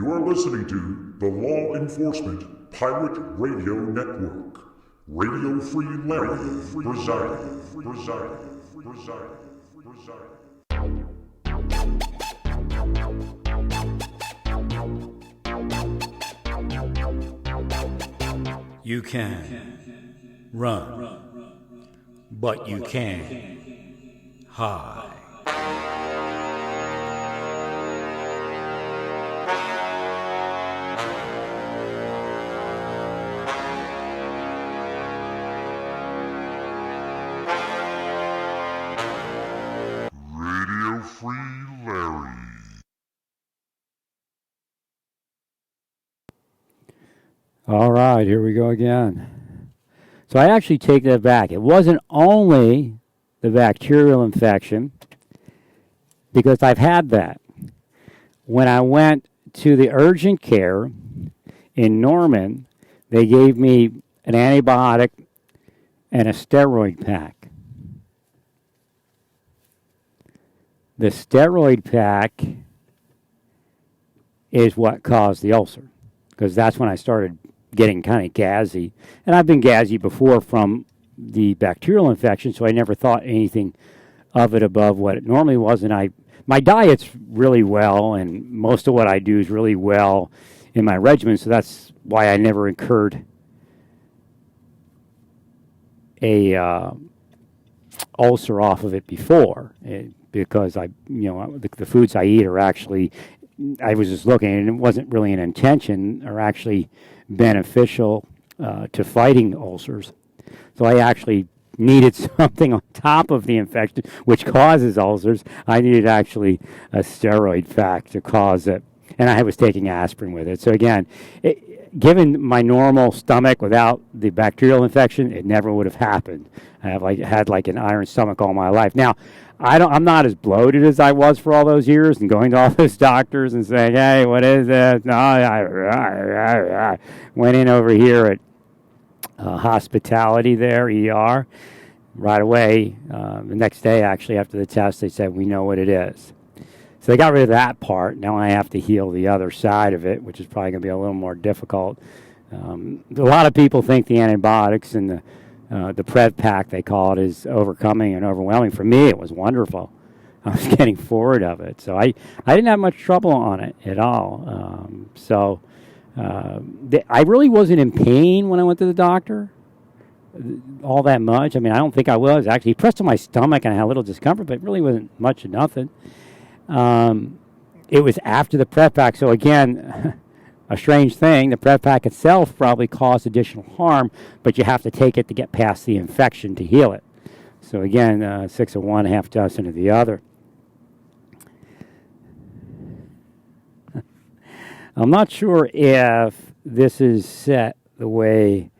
You are listening to the Law Enforcement Pirate Radio Network. Radio Free Larry, residing. You can run, but you can't hide. Radio Free Larry. All right, here we go again. So I actually take that back. It wasn't only the bacterial infection, because I've had that. When I went to the urgent care in Norman, they gave me an antibiotic and a steroid pack. The steroid pack is what caused the ulcer, because that's when I started getting kind of gassy. And I've been gassy before from the bacterial infection, so I never thought anything of it above what it normally was. And my diet's really well, and most of what I do is really well in my regimen, so that's why I never incurred a ulcer off of it before. Because the foods I eat are actually, I was just looking, and it wasn't really an intention, are actually beneficial to fighting ulcers. So I actually needed something on top of the infection, which causes ulcers. I needed actually a steroid pack to cause it, and I was taking aspirin with it. So again, given my normal stomach without the bacterial infection, it never would have happened. I have had an iron stomach all my life. Now, I'm not as bloated as I was for all those years, and going to all those doctors and saying, "Hey, what is this?" No, I went in over here at hospitality there, ER, right away. The next day, actually, after the test, they said, "We know what it is." So they got rid of that part. Now I have to heal the other side of it, which is probably going to be a little more difficult. A lot of people think the antibiotics and the Prev pack, they call it, is overcoming and overwhelming. For me, it was wonderful. I was getting forward of it. So I didn't have much trouble on it at all. I really wasn't in pain when I went to the doctor all that much. I mean, I don't think I was. Actually, he pressed on my stomach and I had a little discomfort, but it really wasn't much of nothing. It was after the Prev pack. So again, a strange thing, the Prev pack itself probably caused additional harm, but you have to take it to get past the infection to heal it. So again, 6 of one, half dozen of the other. I'm not sure if this is set the way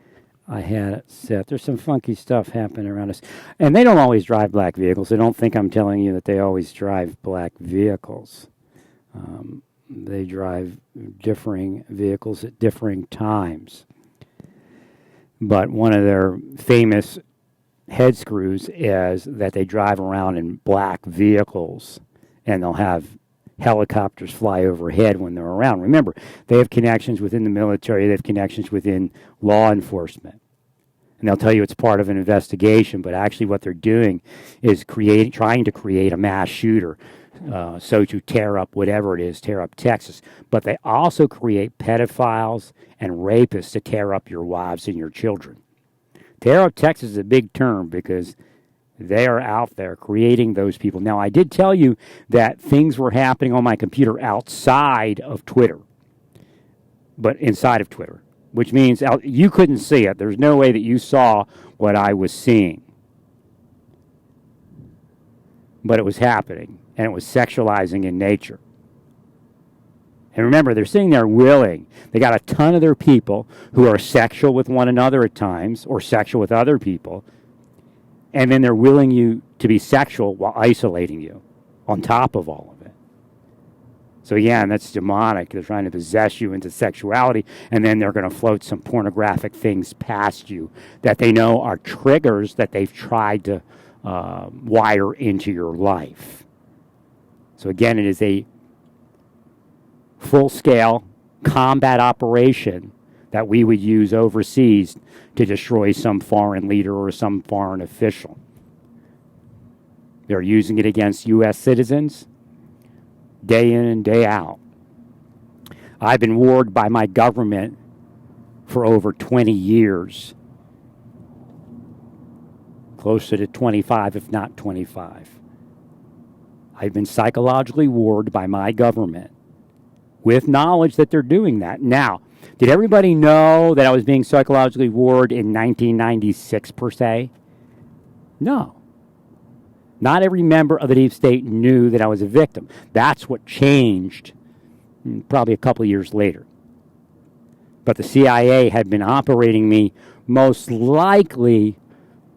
I had it set. There's some funky stuff happening around us. And they don't always drive black vehicles. I don't think I'm telling you that they always drive black vehicles. They drive differing vehicles at differing times. But one of their famous head screws is that they drive around in black vehicles, and they'll have helicopters fly overhead when they're around. Remember, they have connections within the military, they have connections within law enforcement. And they'll tell you it's part of an investigation, but actually what they're doing is trying to create a mass shooter. So to tear up whatever it is, tear up Texas. But they also create pedophiles and rapists to tear up your wives and your children. Tear up Texas is a big term because they are out there creating those people. Now, I did tell you that things were happening on my computer outside of Twitter, but inside of Twitter, which means you couldn't see it. There's no way that you saw what I was seeing. But it was happening, and it was sexualizing in nature. And remember, they're sitting there willing. They got a ton of their people who are sexual with one another at times or sexual with other people, and then they're willing you to be sexual while isolating you on top of all of it. So again, that's demonic. They're trying to possess you into sexuality, and then they're going to float some pornographic things past you that they know are triggers that they've tried to wire into your life. So again, it is a full-scale combat operation that we would use overseas to destroy some foreign leader or some foreign official. They're using it against U.S. citizens day in and day out. I've been warned by my government for over 20 years. Closer to 25, if not 25. I've been psychologically warned by my government with knowledge that they're doing that. Now, did everybody know that I was being psychologically warned in 1996 per se? No. Not every member of the deep state knew that I was a victim. That's what changed probably a couple of years later. But the CIA had been operating me most likely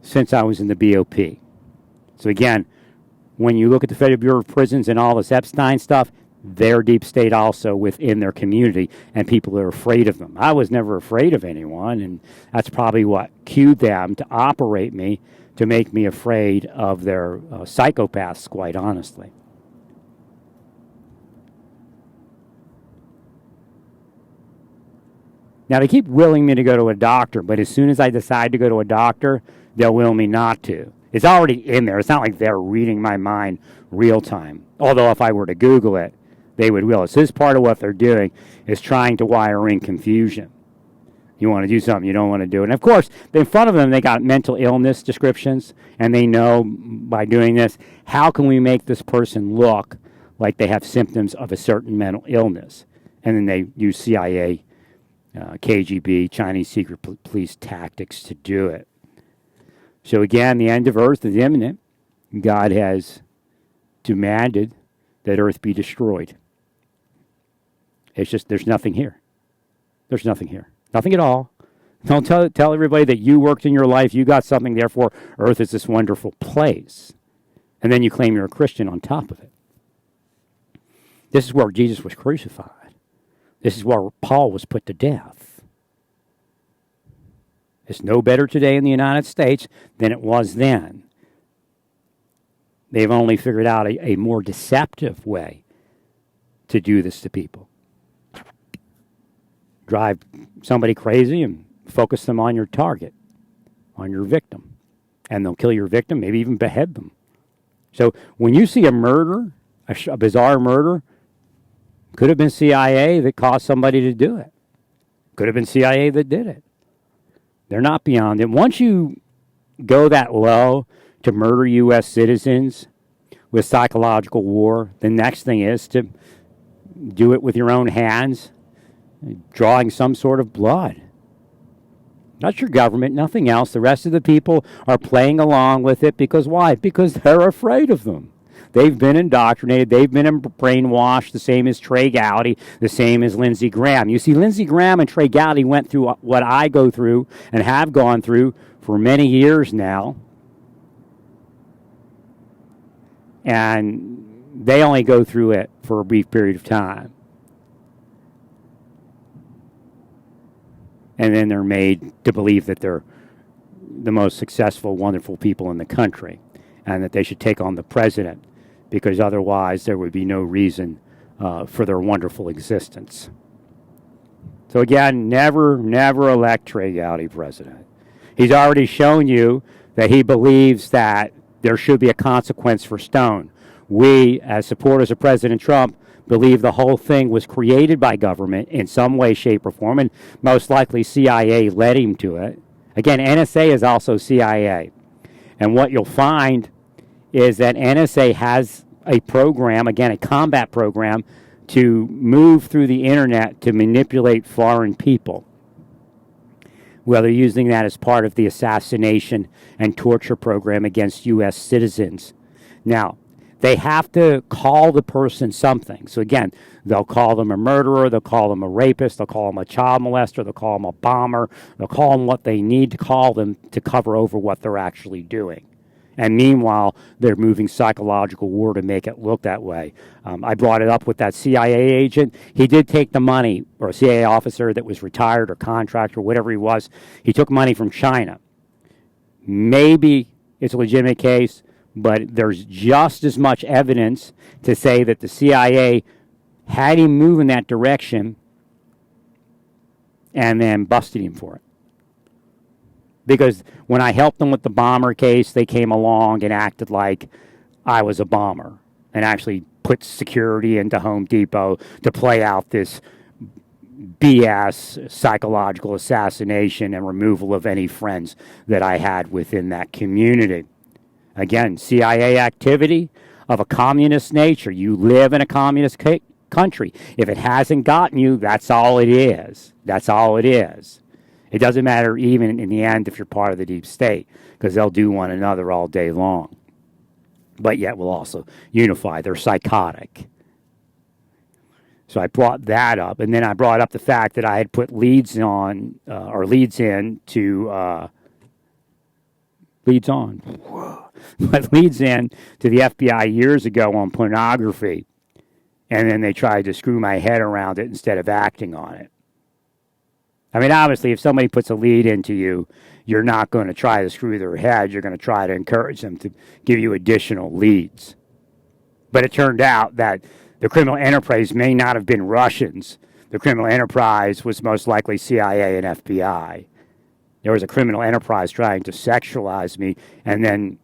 since I was in the BOP. So again, when you look at the Federal Bureau of Prisons and all this Epstein stuff, they're deep state also within their community, and people are afraid of them. I was never afraid of anyone, and that's probably what cued them to operate me, to make me afraid of their psychopaths, quite honestly. Now, they keep willing me to go to a doctor, but as soon as I decide to go to a doctor, they'll will me not to. It's already in there. It's not like they're reading my mind real time. Although if I were to Google it, they would realize this part of what they're doing is trying to wire in confusion. You want to do something, you don't want to do it. And of course, in front of them, they got mental illness descriptions, and they know by doing this, how can we make this person look like they have symptoms of a certain mental illness? And then they use CIA, KGB, Chinese secret police tactics to do it. So again, the end of Earth is imminent. God has demanded that Earth be destroyed. It's just, there's nothing here. There's nothing here. Nothing at all. Don't tell everybody that you worked in your life, you got something, therefore Earth is this wonderful place. And then you claim you're a Christian on top of it. This is where Jesus was crucified. This is where Paul was put to death. It's no better today in the United States than it was then. They've only figured out a more deceptive way to do this to people. Drive somebody crazy and focus them on your target, on your victim. And they'll kill your victim, maybe even behead them. So when you see a murder, a bizarre murder, could have been CIA that caused somebody to do it. Could have been CIA that did it. They're not beyond it. Once you go that low to murder U.S. citizens with psychological war, the next thing is to do it with your own hands, drawing some sort of blood. Not your government, nothing else. The rest of the people are playing along with it because why? Because they're afraid of them. They've been indoctrinated. They've been brainwashed, the same as Trey Gowdy, the same as Lindsey Graham. You see, Lindsey Graham and Trey Gowdy went through what I go through and have gone through for many years now. And they only go through it for a brief period of time. And then they're made to believe that they're the most successful, wonderful people in the country and that they should take on the president because otherwise there would be no reason for their wonderful existence. So again, never elect Trey Gowdy president. He's already shown you that he believes that there should be a consequence for Stone. We, as supporters of President Trump, believe the whole thing was created by government in some way, shape, or form, and most likely CIA led him to it. Again, NSA is also CIA. And what you'll find is that NSA has a program, again, a combat program, to move through the internet to manipulate foreign people. Well, they're using that as part of the assassination and torture program against U.S. citizens. Now, they have to call the person something. So again, they'll call them a murderer, they'll call them a rapist, they'll call them a child molester, they'll call them a bomber, they'll call them what they need to call them to cover over what they're actually doing. And meanwhile, they're moving psychological war to make it look that way. I brought it up with that CIA agent. He did take the money, or a CIA officer that was retired or contractor, whatever he was. He took money from China. Maybe it's a legitimate case, but there's just as much evidence to say that the CIA had him move in that direction and then busted him for it. Because when I helped them with the bomber case, they came along and acted like I was a bomber and actually put security into Home Depot to play out this BS psychological assassination and removal of any friends that I had within that community. Again, CIA activity of a communist nature. You live in a communist country. If it hasn't gotten you, that's all it is. That's all it is. It doesn't matter even in the end if you're part of the deep state, because they'll do one another all day long. But yet will also unify. They're psychotic. So I brought that up, and then I brought up the fact that I had put leads in to leads in to the FBI years ago on pornography, and then they tried to screw my head around it instead of acting on it. I mean, obviously, if somebody puts a lead into you, you're not going to try to screw their head. You're going to try to encourage them to give you additional leads. But it turned out that the criminal enterprise may not have been Russians. The criminal enterprise was most likely CIA and FBI. There was a criminal enterprise trying to sexualize me and then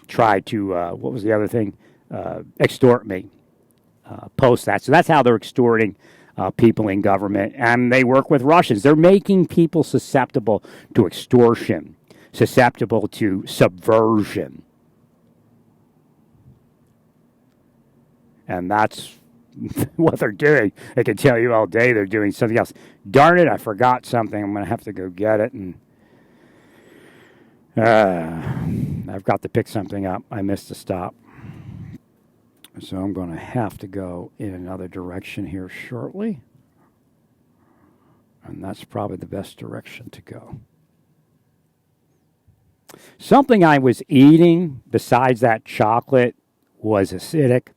try to, what was the other thing? Extort me, post that. So that's how they're extorting people in government. And they work with Russians. They're making people susceptible to extortion, susceptible to subversion. And that's what they're doing. They can tell you all day they're doing something else. Darn it, I forgot something. I'm going to have to go get it. And I've got to pick something up. I missed a stop. So I'm going to have to go in another direction here shortly. And that's probably the best direction to go. Something I was eating besides that chocolate was acidic.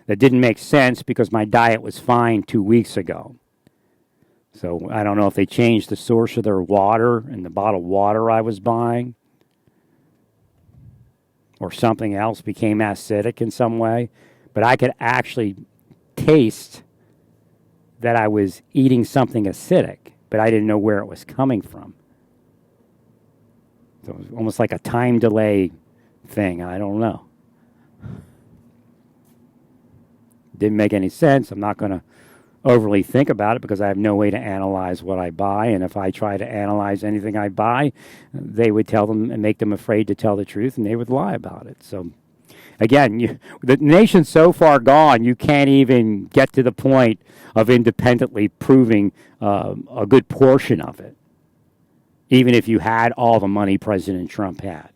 That didn't make sense because my diet was fine 2 weeks ago. So I don't know if they changed the source of their water and the bottled water I was buying, or something else became acidic in some way. But I could actually taste that I was eating something acidic, but I didn't know where it was coming from. So it was almost like a time delay thing. I don't know. Didn't make any sense. I'm not going to overly think about it because I have no way to analyze what I buy. And if I try to analyze anything I buy, they would tell them and make them afraid to tell the truth, and they would lie about it. So, again, the nation's so far gone, you can't even get to the point of independently proving a good portion of it, even if you had all the money President Trump had.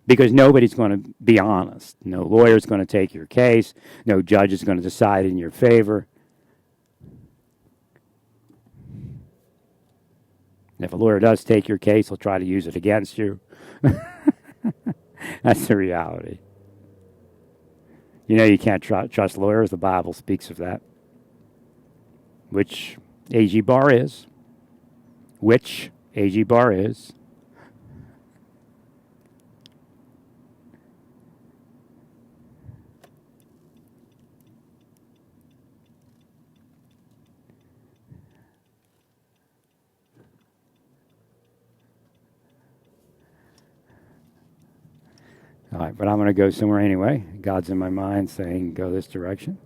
Because nobody's going to be honest. No lawyer's going to take your case. No judge is going to decide in your favor. And if a lawyer does take your case, he'll try to use it against you. That's the reality. You know you can't trust lawyers. The Bible speaks of that. Which AG Barr is. Which AG Barr is. All right, but I'm going to go somewhere anyway. God's in my mind saying, go this direction.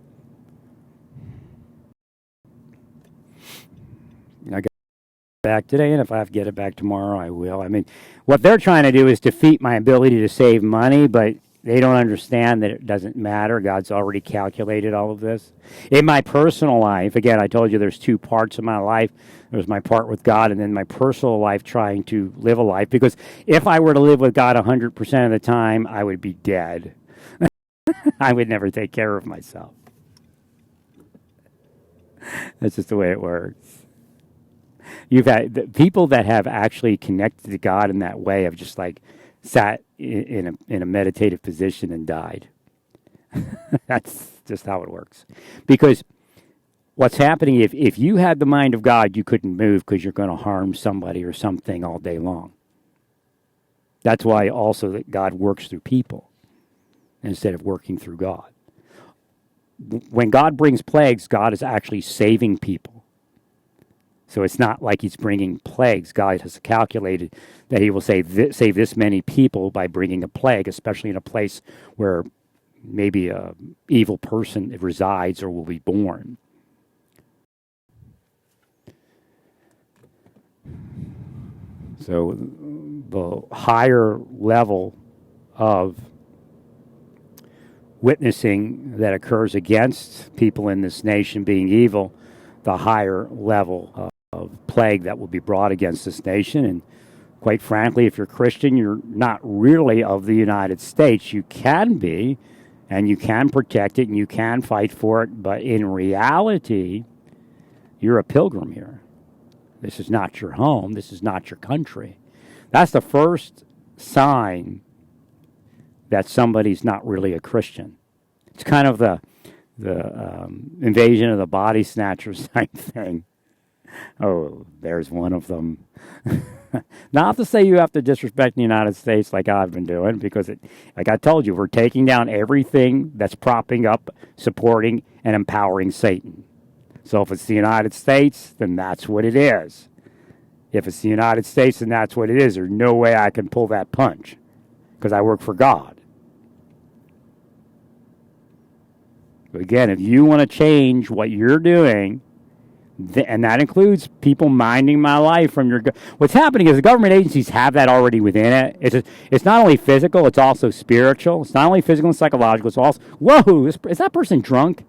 I got it back today, and if I have to get it back tomorrow, I will. I mean, what they're trying to do is defeat my ability to save money, but they don't understand that it doesn't matter. God's already calculated all of this. In my personal life, again, I told you there's two parts of my life. There's my part with God and then my personal life trying to live a life. Because if I were to live with God 100% of the time, I would be dead. I would never take care of myself. That's just the way it works. You've had the people that have actually connected to God in that way have just like sat in a meditative position and died. That's just how it works. Because what's happening, if you had the mind of God, you couldn't move because you're going to harm somebody or something all day long. That's why also that God works through people instead of working through God. When God brings plagues, God is actually saving people. So it's not like he's bringing plagues. God has calculated that he will save this many people by bringing a plague, especially in a place where maybe a evil person resides or will be born. So the higher level of witnessing that occurs against people in this nation being evil, the higher level of plague that will be brought against this nation. And quite frankly, if you're Christian, you're not really of the United States. You can be, and you can protect it, and you can fight for it, but in reality, you're a pilgrim here. This is not your home. This is not your country. That's the first sign that somebody's not really a Christian. It's kind of the invasion of the body snatchers type thing. Oh, there's one of them. Not to say you have to disrespect the United States like I've been doing, because, like I told you, we're taking down everything that's propping up, supporting, and empowering Satan. So if it's the United States, then that's what it is. If it's the United States, then that's what it is. There's no way I can pull that punch, because I work for God. But again, if you want to change what you're doing, and that includes people minding my life from your... What's happening is the government agencies have that already within it. It's not only physical, it's also spiritual. It's not only physical and psychological, it's also... Whoa, is that person drunk?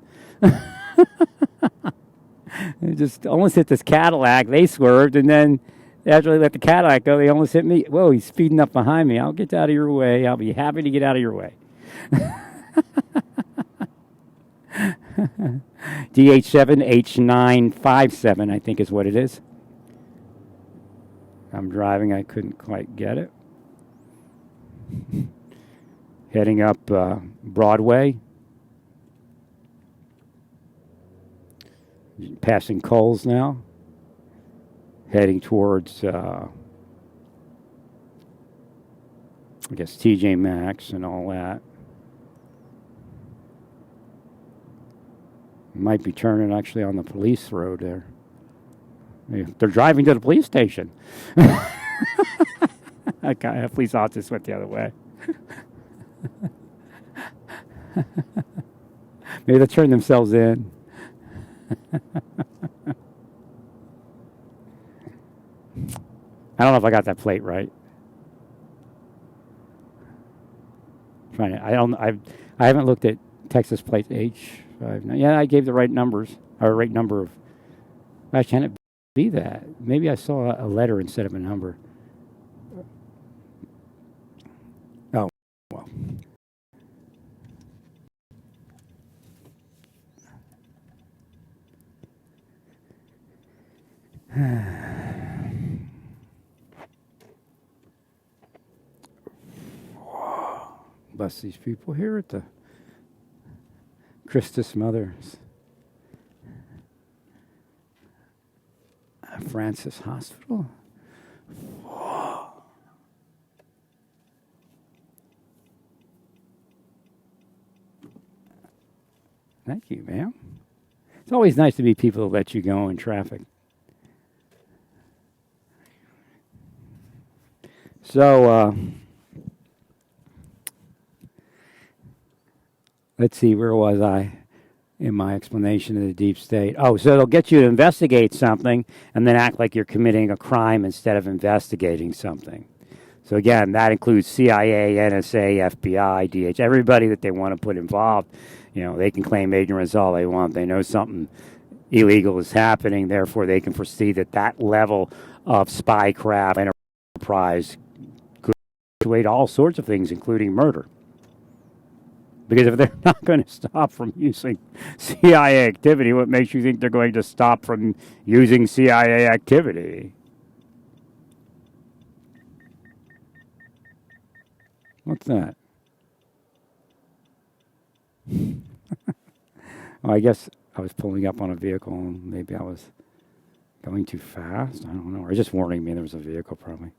They just almost hit this Cadillac. They swerved, and then after they let the Cadillac go, they almost hit me. Whoa, he's speeding up behind me. I'll get out of your way. I'll be happy to get out of your way. DH7H957, I think is what it is. I'm driving. I couldn't quite get it. Heading up Broadway. Passing Kohl's now. Heading towards, I guess, TJ Maxx and all that. Might be turning actually on the police road there. They're driving to the police station. Okay, a police officer went the other way. Maybe they'll turn themselves in. I don't know if I got that plate right. I haven't looked at Texas plate H5. Yeah, I gave the right numbers, or right number of... Why can't it be that? Maybe I saw a letter instead of a number. Oh, well. Bless these people here at the Christus Mothers Francis Hospital. Thank you, ma'am. It's always nice to meet people that let you go in traffic. So, let's see, where was I in my explanation of the deep state? Oh, so they'll get you to investigate something and then act like you're committing a crime instead of investigating something. So again, that includes CIA, NSA, FBI, DH, everybody that they want to put involved. You know, they can claim ignorance all they want. They know something illegal is happening, therefore they can foresee that level of spycraft enterprise could actuate all sorts of things, including murder. Because if they're not going to stop from using CIA activity, what makes you think they're going to stop from using CIA activity? What's that? Well, I guess I was pulling up on a vehicle and maybe I was going too fast. I don't know. Or just warning me there was a vehicle probably.